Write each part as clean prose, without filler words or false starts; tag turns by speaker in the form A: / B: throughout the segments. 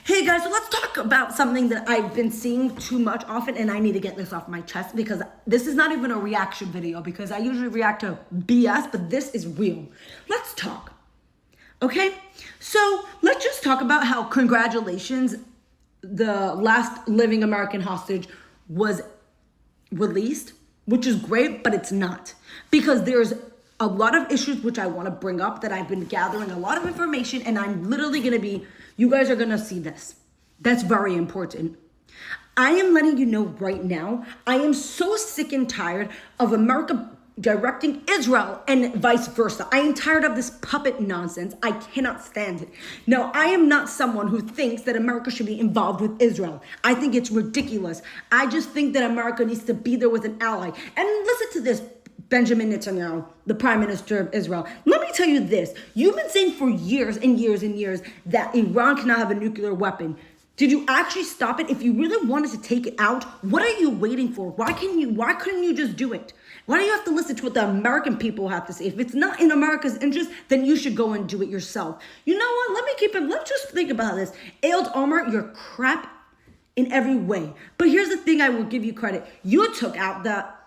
A: Hey guys, so let's talk about something that I've been seeing too much often, and I need to get this off my chest because this is not even a reaction video because I usually react to BS, but this is real. Let's talk. Okay? So let's just talk about how congratulations, the last living American hostage was released, which is great, but it's not. Because there's a lot of issues which I want to bring up that I've been gathering a lot of information, and I'm literally going to be, you guys are going to see this. That's very important. I am letting you know right now, I am so sick and tired of America directing Israel and vice versa. I am tired of this puppet nonsense. I cannot stand it. Now, I am not someone who thinks that America should be involved with Israel. I think it's ridiculous. I just think that America needs to be there with an ally. And listen to this, Benjamin Netanyahu, the Prime Minister of Israel. Let me tell you this. You've been saying for years and years and years that Iran cannot have a nuclear weapon. Did you actually stop it? If you really wanted to take it out, what are you waiting for? Why couldn't you just do it? Why do you have to listen to what the American people have to say? If it's not in America's interest, then you should go and do it yourself. You know what? Let's just think about this. Ehud Olmert, you're crap in every way. But here's the thing, I will give you credit. You took out the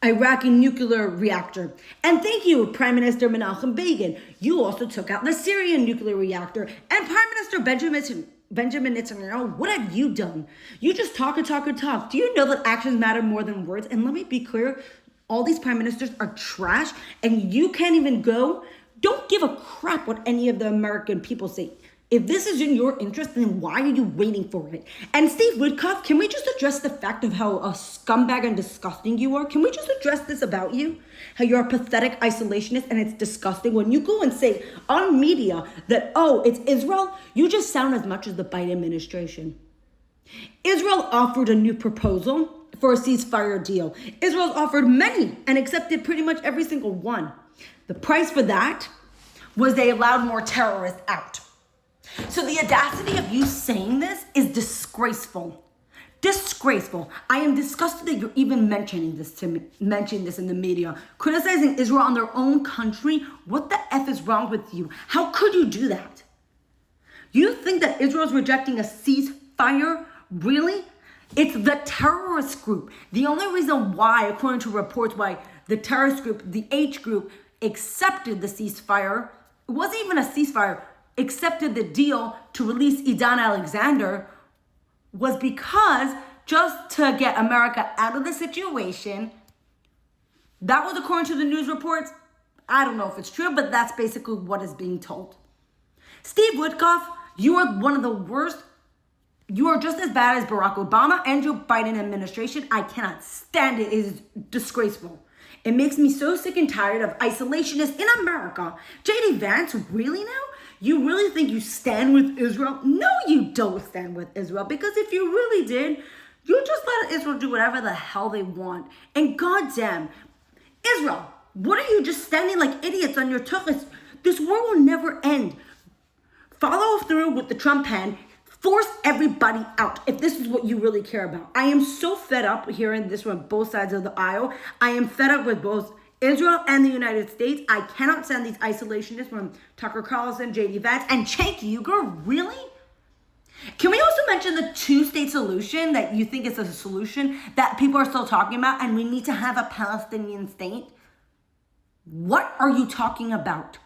A: Iraqi nuclear reactor. And thank you, Prime Minister Menachem Begin. You also took out the Syrian nuclear reactor. And Prime Minister Benjamin Netanyahu, what have you done? You just talk and talk and talk. Do you know that actions matter more than words? And let me be clear, all these prime ministers are trash, and you can't even go. Don't give a crap what any of the American people say. If this is in your interest, then why are you waiting for it? And Steve Witkoff, can we just address the fact of how a scumbag and disgusting you are? Can we just address this about you? How you're a pathetic isolationist and it's disgusting. When you go and say on media that, oh, it's Israel, you just sound as much as the Biden administration. Israel offered a new proposal for a ceasefire deal. Israel's offered many and accepted pretty much every single one. The price for that was they allowed more terrorists out. So the audacity of you saying this is disgraceful. Disgraceful. I am disgusted that you're even mentioning this in the media. Criticizing Israel on their own country. What the F is wrong with you? How could you do that? You think that Israel's rejecting a ceasefire? Really? It's the terrorist group. The only reason why, according to reports, why the terrorist group, the H group, accepted the ceasefire, it wasn't even a ceasefire, accepted the deal to release Idan Alexander, was because just to get America out of the situation. That was according to the news reports. I don't know if it's true, but that's basically what is being told. Steve Witkoff, you are one of the worst. You are just as bad as Barack Obama and Joe Biden administration. I cannot stand it. It is disgraceful. It makes me so sick and tired of isolationists in America. JD Vance, really now? You really think you stand with Israel? No, you don't stand with Israel, because if you really did, you just let Israel do whatever the hell they want. And goddamn, Israel, what are you just standing like idiots on your tuchus? This war will never end. Follow through with the Trump hand. Force everybody out if this is what you really care about. I am so fed up hearing this from both sides of the aisle. I am fed up with both Israel and the United States. I cannot stand these isolationists from Tucker Carlson, JD Vance, and Cenk Uygur. Really? Can we also mention the two-state solution that you think is a solution that people are still talking about, and we need to have a Palestinian state? What are you talking about?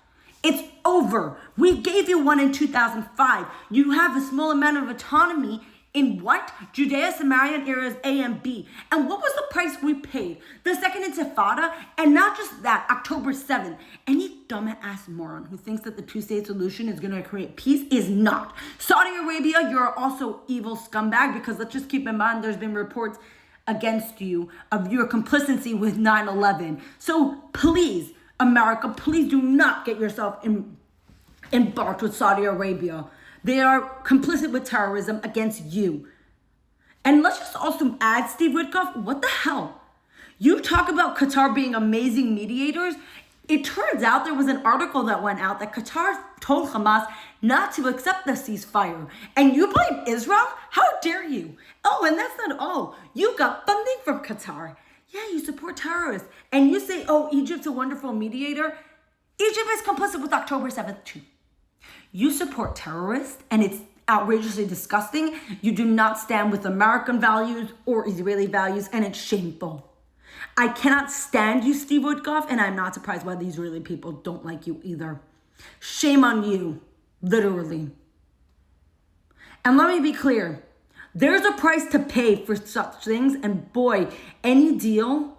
A: It's over. We gave you one in 2005. You have a small amount of autonomy in what? Judea, Samaria, and areas A and B. And what was the price we paid? The Second Intifada, and not just that, October 7th. Any dumbass moron who thinks that the two-state solution is going to create peace is not. Saudi Arabia, you're also evil scumbag, because let's just keep in mind there's been reports against you of your complicity with 9/11. So please, America, please do not get yourself embarked with Saudi Arabia. They are complicit with terrorism against you. And let's just also add, Steve Witkoff, what the hell? You talk about Qatar being amazing mediators. It turns out there was an article that went out that Qatar told Hamas not to accept the ceasefire. And you blame Israel? How dare you? Oh, and that's not all. You got funding from Qatar. Yeah, you support terrorists. And you say, oh, Egypt's a wonderful mediator. Egypt is complicit with October 7th too. You support terrorists, and it's outrageously disgusting. You do not stand with American values or Israeli values, and it's shameful. I cannot stand you, Steve Woodcock, and I'm not surprised why the Israeli people don't like you either. Shame on you, literally. And let me be clear. There's a price to pay for such things, and boy, any deal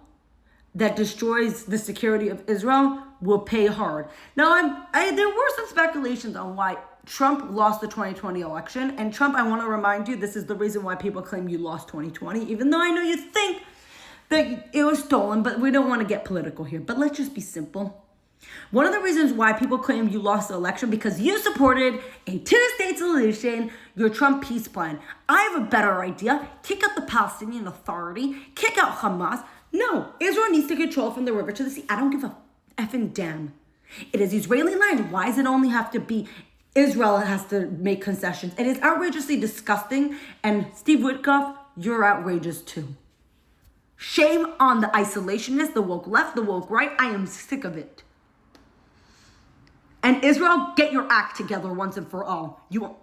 A: that destroys the security of Israel will pay hard. Now, there were some speculations on why Trump lost the 2020 election, and Trump, I want to remind you, this is the reason why people claim you lost 2020, even though I know you think that it was stolen, but we don't want to get political here. But let's just be simple. One of the reasons why people claim you lost the election because you supported a two-state solution, your Trump peace plan. I have a better idea. Kick out the Palestinian Authority. Kick out Hamas. No, Israel needs to control from the river to the sea. I don't give a effing damn. It is Israeli land. Why does it only have to be Israel has to make concessions? It is outrageously disgusting. And Steve Woodcock, you're outrageous too. Shame on the isolationists, the woke left, the woke right. I am sick of it. And Israel, get your act together once and for all. You